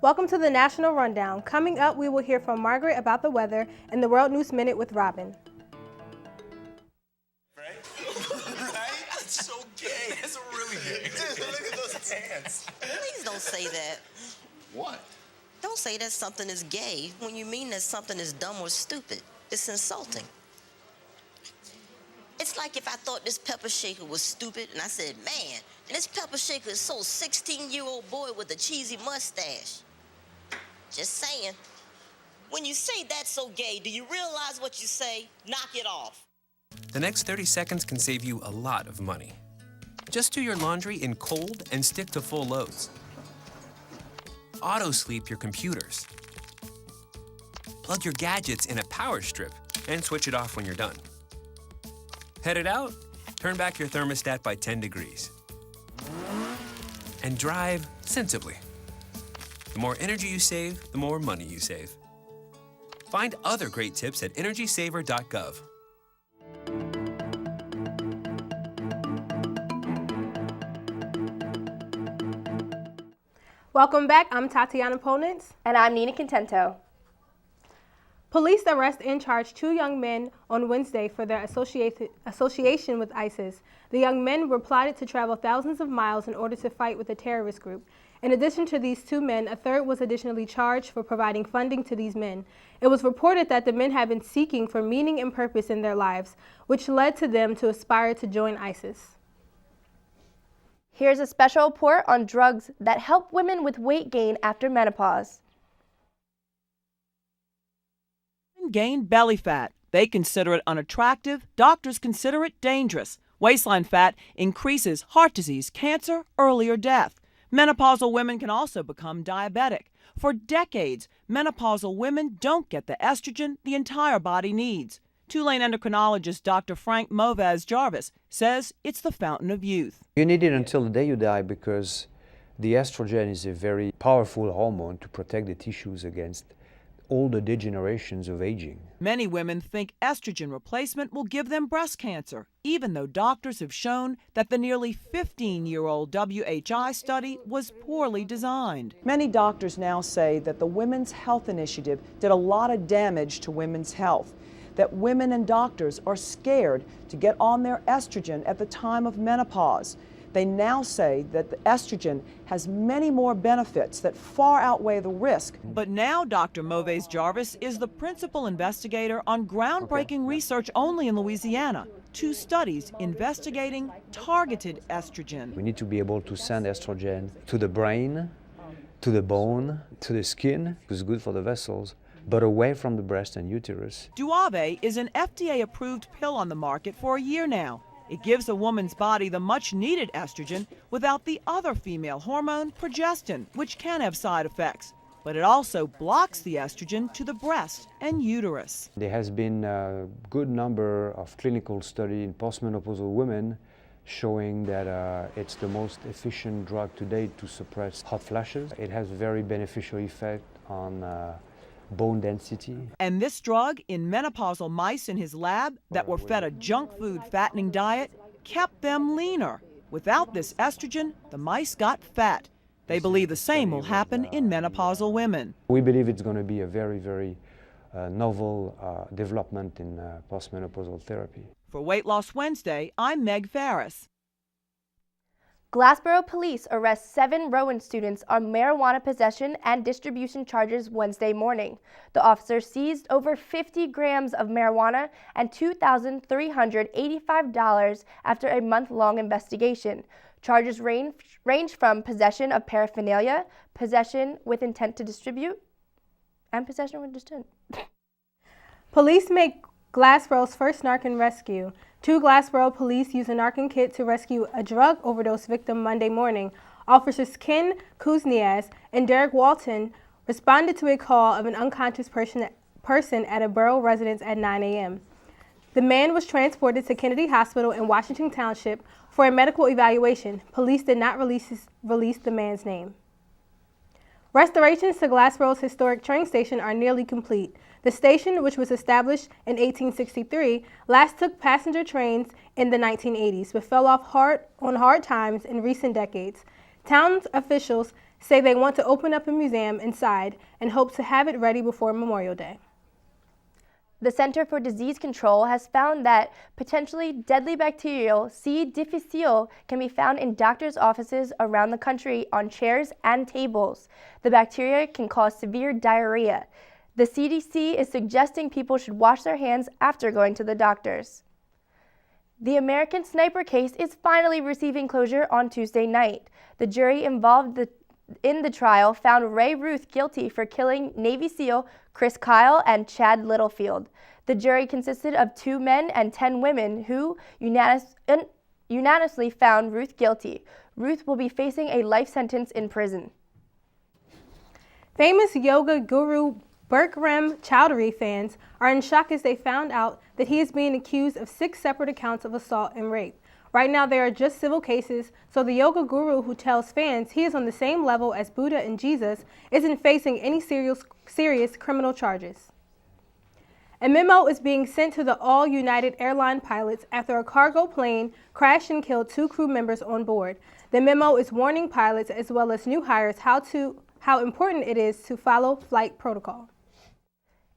Welcome to the National Rundown. Coming up, we will hear from Margaret about the weather and the World News Minute with Robin. Right? Right? That's so gay. That's really gay. Dude, look at those hands. Please don't say that. What? Don't say that something is gay when you mean that something is dumb or stupid. It's insulting. It's like if I thought this pepper shaker was stupid and I said, man, this pepper shaker is so 16-year-old boy with a cheesy mustache. Just saying. When you say that's so gay, do you realize what you say? Knock it off. The next 30 seconds can save you a lot of money. Just do your laundry in cold and stick to full loads. Auto-sleep your computers. Plug your gadgets in a power strip and switch it off when you're done. Headed out? Turn back your thermostat by 10 degrees. And drive sensibly. The more energy you save, the more money you save. Find other great tips at energysaver.gov. Welcome back. I'm Tatiana Ponens. And I'm Nina Contento. Police arrest and charge 2 young men on Wednesday for their association with ISIS. The young men were plotted to travel thousands of miles in order to fight with the terrorist group. In addition to these 2 men, a third was additionally charged for providing funding to these men. It was reported that the men had been seeking for meaning and purpose in their lives, which led to them to aspire to join ISIS. Here's a special report on drugs that help women with weight gain after menopause. Gain belly fat. They consider it unattractive. Doctors consider it dangerous. Waistline fat increases heart disease, cancer, earlier death. Menopausal women can also become diabetic. For decades, menopausal women don't get the estrogen the entire body needs. Tulane endocrinologist Dr. Frank Movez Jarvis says it's the fountain of youth. You need it until the day you die because the estrogen is a very powerful hormone to protect the tissues against all the degenerations of aging. Many women think estrogen replacement will give them breast cancer, even though doctors have shown that the nearly 15-year-old WHI study was poorly designed. Many doctors now say that the Women's Health Initiative did a lot of damage to women's health, that women and doctors are scared to get on their estrogen at the time of menopause. They now say that the estrogen has many more benefits that far outweigh the risk. But now Dr. Movez Jarvis is the principal investigator on groundbreaking research only in Louisiana. 2 studies investigating targeted estrogen. We need to be able to send estrogen to the brain, to the bone, to the skin, which is good for the vessels, but away from the breast and uterus. Duave is an FDA-approved pill on the market for a year now. It gives a woman's body the much-needed estrogen without the other female hormone, progestin, which can have side effects. But it also blocks the estrogen to the breast and uterus. There has been a good number of clinical studies in postmenopausal women showing that it's the most efficient drug to date to suppress hot flashes. It has very beneficial effect on bone density. And this drug in menopausal mice in his lab that were fed a junk food fattening diet kept them leaner. Without this estrogen, the mice got fat. They believe the same will happen in menopausal women. We believe it's going to be a very, very novel development in postmenopausal therapy. For Weight Loss Wednesday, I'm Meg Farris. Glassboro police arrest 7 Rowan students on marijuana possession and distribution charges Wednesday morning. The officers seized over 50 grams of marijuana and $2,385 after a month-long investigation. Charges range from possession of paraphernalia, possession with intent to distribute, and possession with intent. Police make Glassboro's first Narcan rescue. 2 Glassboro police used a Narcan kit to rescue a drug overdose victim Monday morning. Officers Ken Kuznias and Derek Walton responded to a call of an unconscious person at a borough residence at 9 a.m. The man was transported to Kennedy Hospital in Washington Township for a medical evaluation. Police did not release the man's name. Restorations to Glassboro's historic train station are nearly complete. The station, which was established in 1863, last took passenger trains in the 1980s, but fell off hard times in recent decades. Town officials say they want to open up a museum inside and hope to have it ready before Memorial Day. The Center for Disease Control has found that potentially deadly bacterial C. difficile can be found in doctors' offices around the country on chairs and tables. The bacteria can cause severe diarrhea. The CDC is suggesting people should wash their hands after going to the doctors. The American Sniper case is finally receiving closure on Tuesday night. The jury involved in the trial found Ray Ruth guilty for killing Navy SEAL Chris Kyle and Chad Littlefield. The jury consisted of 2 men and 10 women who unanimously found Ruth guilty. Ruth will be facing a life sentence in prison. Famous yoga guru Bikram Chowdhury fans are in shock as they found out that he is being accused of 6 separate accounts of assault and rape. Right now, there are just civil cases, so the yoga guru who tells fans he is on the same level as Buddha and Jesus isn't facing any serious criminal charges. A memo is being sent to the all United Airlines pilots after a cargo plane crashed and killed 2 crew members on board. The memo is warning pilots as well as new hires how important it is to follow flight protocol.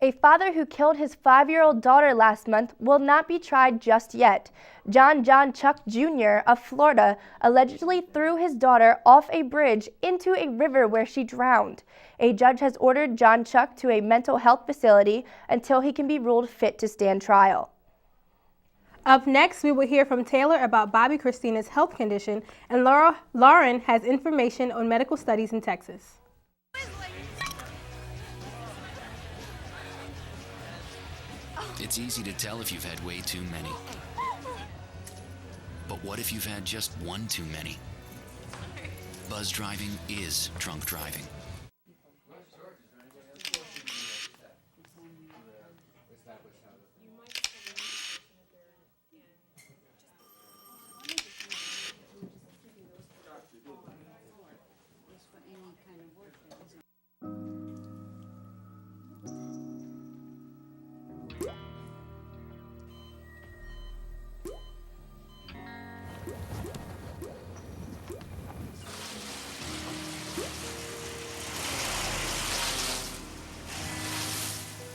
A father who killed his 5-year-old daughter last month will not be tried just yet. John Chuck Jr. of Florida allegedly threw his daughter off a bridge into a river where she drowned. A judge has ordered John Chuck to a mental health facility until he can be ruled fit to stand trial. Up next, we will hear from Taylor about Bobby Christina's health condition, and Lauren has information on medical studies in Texas. It's easy to tell if you've had way too many. But what if you've had just one too many? Buzz driving is drunk driving.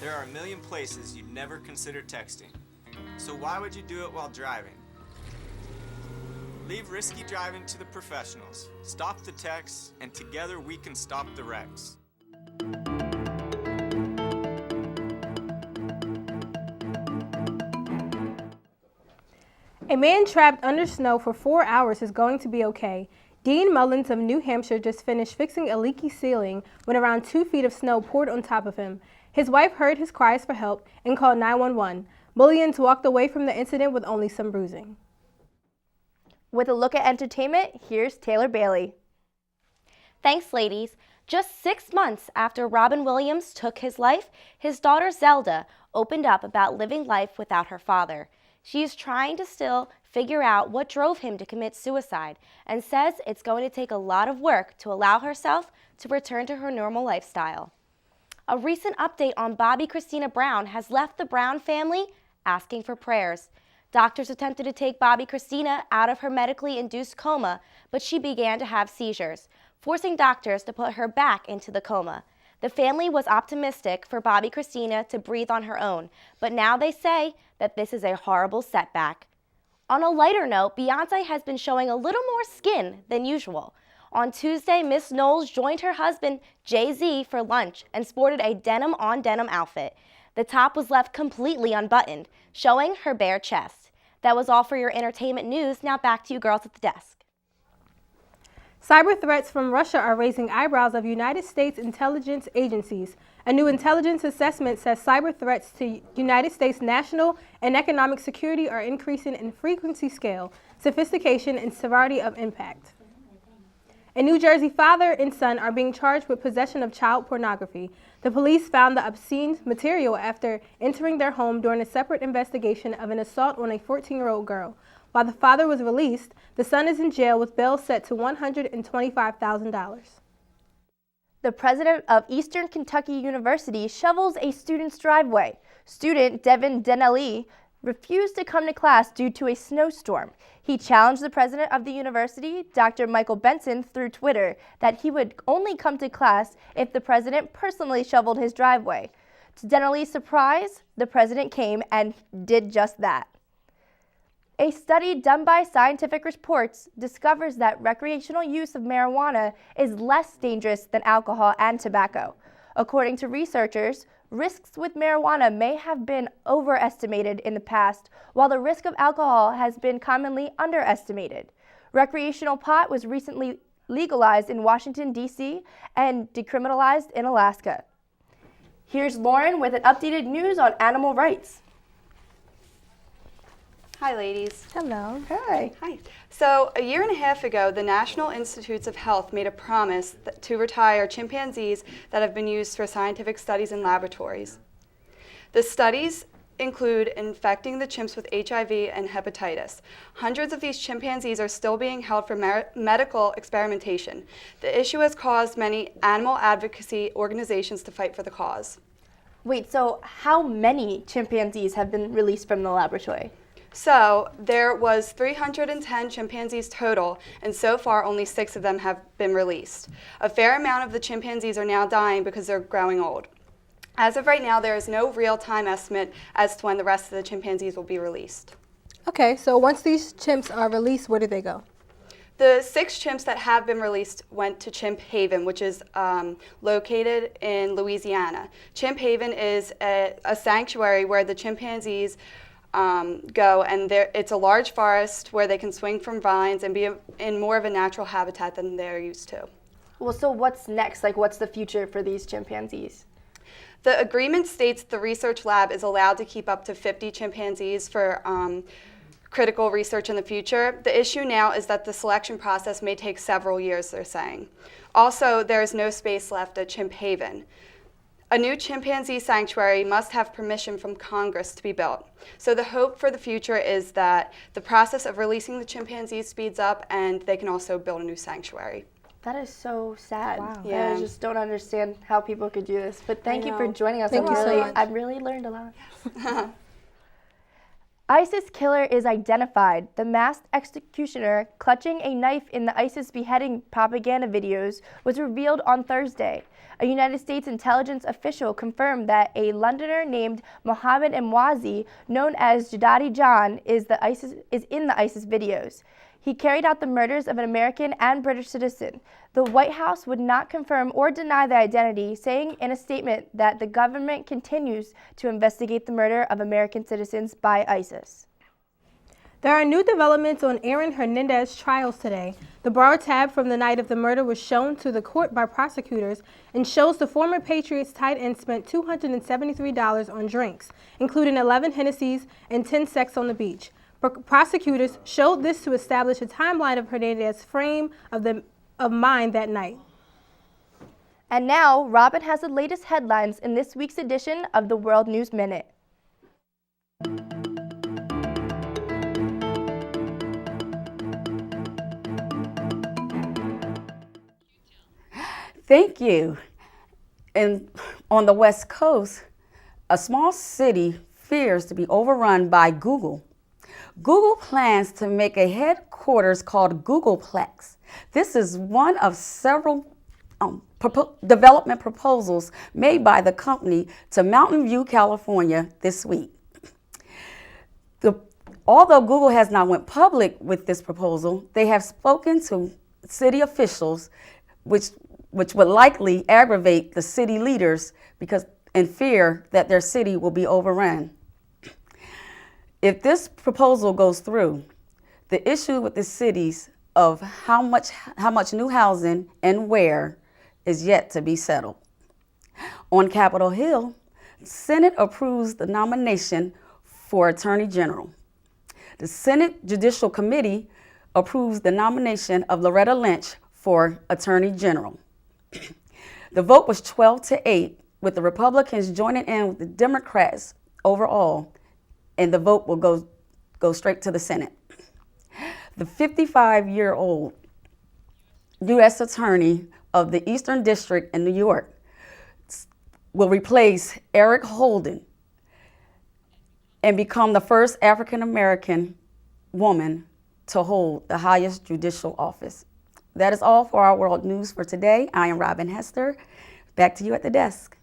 There are a million places you'd never consider texting. So why would you do it while driving? Leave risky driving to the professionals. Stop the texts, and together we can stop the wrecks. A man trapped under snow for 4 hours is going to be okay. Dean Mullins of New Hampshire just finished fixing a leaky ceiling when around 2 feet of snow poured on top of him. His wife heard his cries for help and called 911. Mullins walked away from the incident with only some bruising. With a look at entertainment, here's Taylor Bailey. Thanks, ladies. Just 6 months after Robin Williams took his life, his daughter Zelda opened up about living life without her father. She is trying to still figure out what drove him to commit suicide and says it's going to take a lot of work to allow herself to return to her normal lifestyle. A recent update on Bobby Christina Brown has left the Brown family asking for prayers. Doctors attempted to take Bobby Christina out of her medically induced coma, but she began to have seizures, forcing doctors to put her back into the coma. The family was optimistic for Bobby Christina to breathe on her own, but now they say that this is a horrible setback. On a lighter note, Beyonce has been showing a little more skin than usual. On Tuesday, Miss Knowles joined her husband, Jay-Z, for lunch and sported a denim-on-denim outfit. The top was left completely unbuttoned, showing her bare chest. That was all for your entertainment news. Now back to you girls at the desk. Cyber threats from Russia are raising eyebrows of United States intelligence agencies. A new intelligence assessment says cyber threats to United States national and economic security are increasing in frequency, scale, sophistication, and severity of impact. A New Jersey father and son are being charged with possession of child pornography. The police found the obscene material after entering their home during a separate investigation of an assault on a 14-year-old girl. While the father was released, the son is in jail with bail set to $125,000. The president of Eastern Kentucky University shovels a student's driveway. Student Devin Denelli refused to come to class due to a snowstorm. He challenged the president of the university, Dr. Michael Benson, through Twitter that he would only come to class if the president personally shoveled his driveway. To Denali's surprise, the president came and did just that. A study done by Scientific Reports discovers that recreational use of marijuana is less dangerous than alcohol and tobacco. According to researchers, risks with marijuana may have been overestimated in the past, while the risk of alcohol has been commonly underestimated. Recreational pot was recently legalized in Washington, D.C. and decriminalized in Alaska. Here's Lauren with an updated news on animal rights. Hi, ladies. Hello. Hi. Hi. So, a year and a half ago, the National Institutes of Health made a promise to retire chimpanzees that have been used for scientific studies in laboratories. The studies include infecting the chimps with HIV and hepatitis. Hundreds of these chimpanzees are still being held for medical experimentation. The issue has caused many animal advocacy organizations to fight for the cause. Wait, so how many chimpanzees have been released from the laboratory? So there was 310 chimpanzees total, and so far only 6 of them have been released. A fair amount of the chimpanzees are now dying because they're growing old. As of right now, there is no real time estimate as to when the rest of the chimpanzees will be released. Okay, so once these chimps are released, where do they go? The 6 chimps that have been released went to Chimp Haven, which is located in Louisiana. Chimp Haven is a sanctuary where the chimpanzees go, and it's a large forest where they can swing from vines and be in more of a natural habitat than they're used to. Well, so what's next? Like, what's the future for these chimpanzees? The agreement states the research lab is allowed to keep up to 50 chimpanzees for critical research in the future. The issue now is that the selection process may take several years, they're saying. Also, there is no space left at Chimp Haven. A new chimpanzee sanctuary must have permission from Congress to be built. So the hope for the future is that the process of releasing the chimpanzees speeds up and they can also build a new sanctuary. That is so sad. Wow. Yeah. I just don't understand how people could do this. But thank you for joining us. Thank you so much. I've really learned a lot. ISIS killer is identified. The masked executioner clutching a knife in the ISIS beheading propaganda videos was revealed on Thursday. A United States intelligence official confirmed that a Londoner named Mohammed Emwazi, known as Jadadi John, is in the ISIS videos. He carried out the murders of an American and British citizen. The White House would not confirm or deny the identity, saying in a statement that the government continues to investigate the murder of American citizens by ISIS. There are new developments on Aaron Hernandez's trials today. The borrowed tab from the night of the murder was shown to the court by prosecutors and shows the former Patriots tight end spent $273 on drinks, including 11 Hennessy's and 10 Sex on the Beach. Prosecutors showed this to establish a timeline of Hernandez's frame of mind that night. And now, Robin has the latest headlines in this week's edition of the World News Minute. Thank you. And on the West Coast, a small city fears to be overrun by Google. Google plans to make a headquarters called Googleplex. This is one of several development proposals made by the company to Mountain View, California this week. Although Google has not went public with this proposal, they have spoken to city officials, which would likely aggravate the city leaders because in fear that their city will be overrun. If this proposal goes through, the issue with the cities of how much new housing and where is yet to be settled. On Capitol Hill, Senate approves the nomination for Attorney General. The Senate Judicial Committee approves the nomination of Loretta Lynch for Attorney General. The vote was 12-8, with the Republicans joining in with the Democrats overall, and the vote will go straight to the Senate. The 55-year-old U.S. Attorney of the Eastern District in New York will replace Eric Holden. and become the first African American woman to hold the highest judicial office. That is all for our World News for today. I am Robin Hester. Back to you at the desk.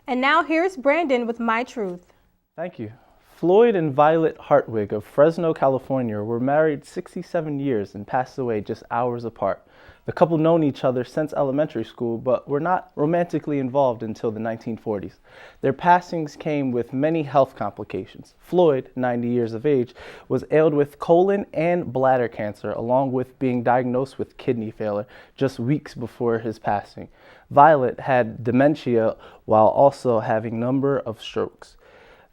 And now here's Brandon with My Truth. Thank you. Floyd and Violet Hartwig of Fresno, California were married 67 years and passed away just hours apart. The couple known each other since elementary school, but were not romantically involved until the 1940s. Their passings came with many health complications. Floyd, 90 years of age, was ailed with colon and bladder cancer, along with being diagnosed with kidney failure just weeks before his passing. Violet had dementia while also having a number of strokes.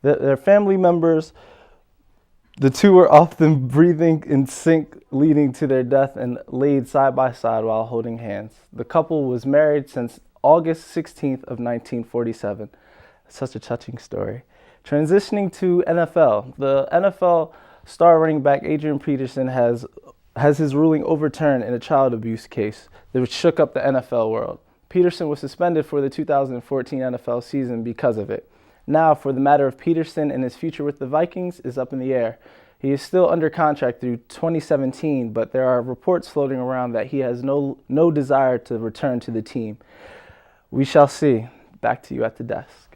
Their family members, the two were often breathing in sync, leading to their death, and laid side by side while holding hands. The couple was married since August 16th of 1947. Such a touching story. Transitioning to NFL, the NFL star running back Adrian Peterson has his ruling overturned in a child abuse case that shook up the NFL world. Peterson was suspended for the 2014 NFL season because of it. Now, for the matter of Peterson and his future with the Vikings is up in the air. He is still under contract through 2017, but there are reports floating around that he has no desire to return to the team. We shall see. Back to you at the desk.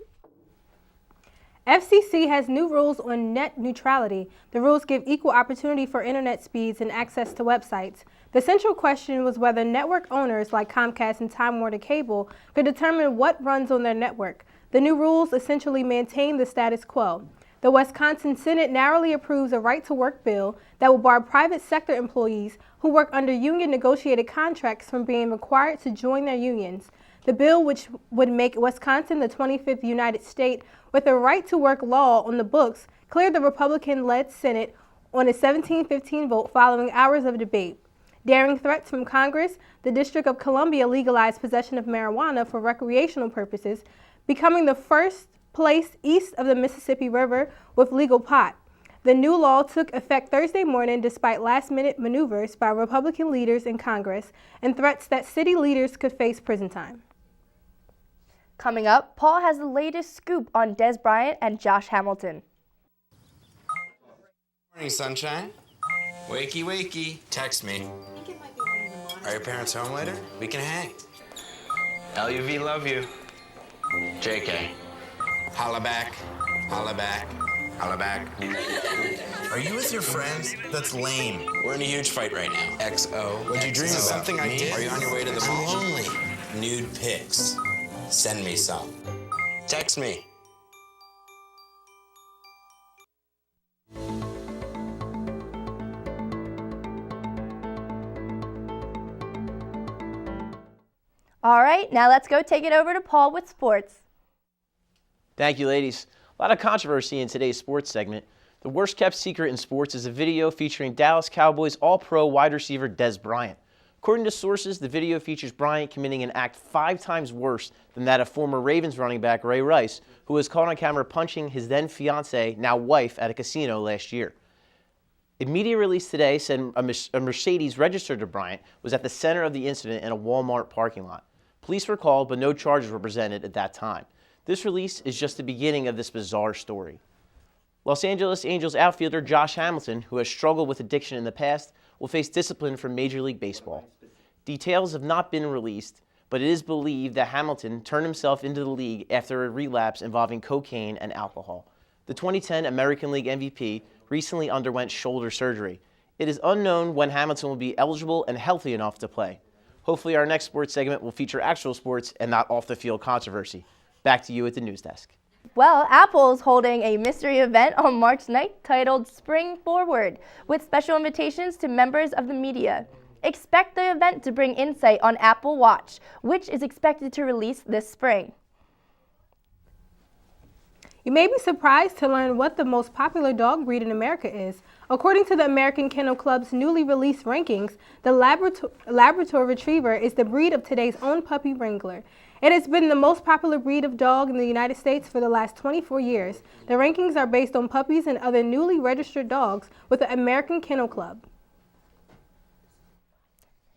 FCC has new rules on net neutrality. The rules give equal opportunity for internet speeds and access to websites. The central question was whether network owners like Comcast and Time Warner Cable could determine what runs on their network. The new rules essentially maintain the status quo. The Wisconsin Senate narrowly approves a right-to-work bill that will bar private sector employees who work under union-negotiated contracts from being required to join their unions. The bill, which would make Wisconsin the 25th United State with a right-to-work law on the books, cleared the Republican-led Senate on a 17-15 vote following hours of debate. Daring threats from Congress, the District of Columbia legalized possession of marijuana for recreational purposes, becoming the first place east of the Mississippi River with legal pot. The new law took effect Thursday morning despite last-minute maneuvers by Republican leaders in Congress and threats that city leaders could face prison time. Coming up, Paul has the latest scoop on Des Bryant and Josh Hamilton. Morning, sunshine. Wakey, wakey. Text me. Are your parents home later? We can hang. LUV, love you. JK. Holla back. Holla back. Holla back. Are you with your friends? That's lame. We're in a huge fight right now. XO. What'd you dream about? Something I did. Are you on your way to the mall? I'm lonely. Nude pics. Send me some. Text me. All right, now let's go take it over to Paul with sports. Thank you, ladies. A lot of controversy in today's sports segment. The worst kept secret in sports is a video featuring Dallas Cowboys All-Pro wide receiver Des Bryant. According to sources, the video features Bryant committing an act 5 times worse than that of former Ravens running back Ray Rice, who was caught on camera punching his then fiancée, now wife, at a casino last year. A media release today said a Mercedes registered to Bryant was at the center of the incident in a Walmart parking lot. Police were called, but no charges were presented at that time. This release is just the beginning of this bizarre story. Los Angeles Angels outfielder Josh Hamilton, who has struggled with addiction in the past, will face discipline from Major League Baseball. Details have not been released, but it is believed that Hamilton turned himself into the league after a relapse involving cocaine and alcohol. The 2010 American League MVP recently underwent shoulder surgery. It is unknown when Hamilton will be eligible and healthy enough to play. Hopefully our next sports segment will feature actual sports and not off-the-field controversy. Back to you at the news desk. Well, Apple's holding a mystery event on March 9th titled Spring Forward, with special invitations to members of the media. Expect the event to bring insight on Apple Watch, which is expected to release this spring. You may be surprised to learn what the most popular dog breed in America is. According to the American Kennel Club's newly released rankings, the Labrador Retriever is the breed of today's own puppy wrangler. It has been the most popular breed of dog in the United States for the last 24 years. The rankings are based on puppies and other newly registered dogs with the American Kennel Club.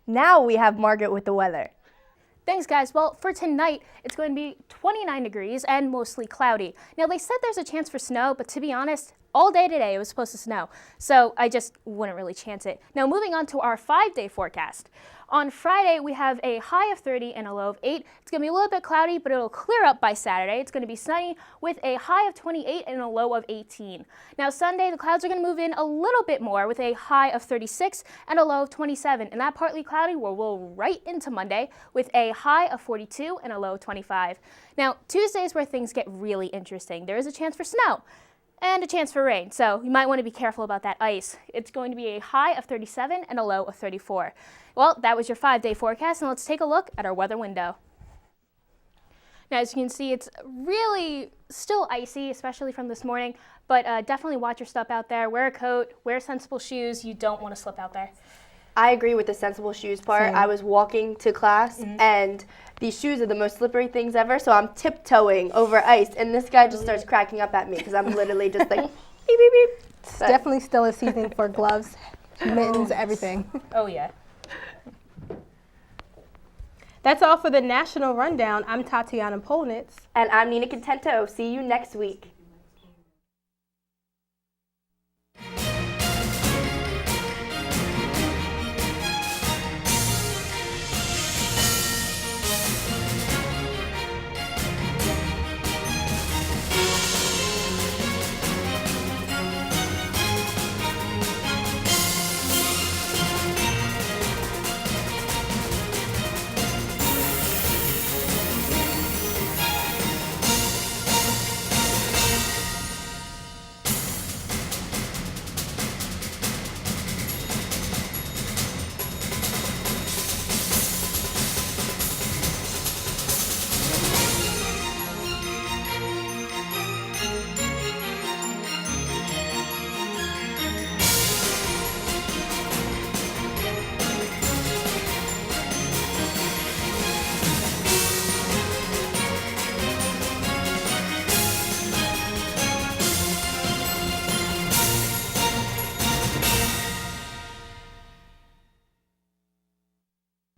Now we have Margaret with the weather. Thanks, guys. Well, for tonight, it's going to be 29 degrees and mostly cloudy. Now, they said there's a chance for snow, but to be honest, all day today it was supposed to snow, so I just wouldn't really chance it. Now, moving on to our 5-day forecast. On Friday, we have a high of 30 and a low of 8. It's going to be a little bit cloudy, but it'll clear up by Saturday. It's going to be sunny with a high of 28 and a low of 18. Now, Sunday, the clouds are going to move in a little bit more with a high of 36 and a low of 27. And that partly cloudy will roll right into Monday with a high of 42 and a low of 25. Now, Tuesday is where things get really interesting. There is a chance for snow and a chance for rain, so you might want to be careful about that ice. It's going to be a high of 37 and a low of 34. Well, that was your 5-day forecast, and let's take a look at our weather window. Now, as you can see, it's really still icy, especially from this morning, but definitely watch your step out there. Wear a coat, wear sensible shoes. You don't want to slip out there. I agree with the sensible shoes part. Same. I was walking to class, and these shoes are the most slippery things ever, so I'm tiptoeing over ice, and this guy just starts cracking up at me because I'm literally just like, beep, beep, beep. It's definitely still a season for gloves, mittens, everything. Oh, yeah. That's all for the National Rundown. I'm Tatiana Polnitz. And I'm Nina Contento. See you next week.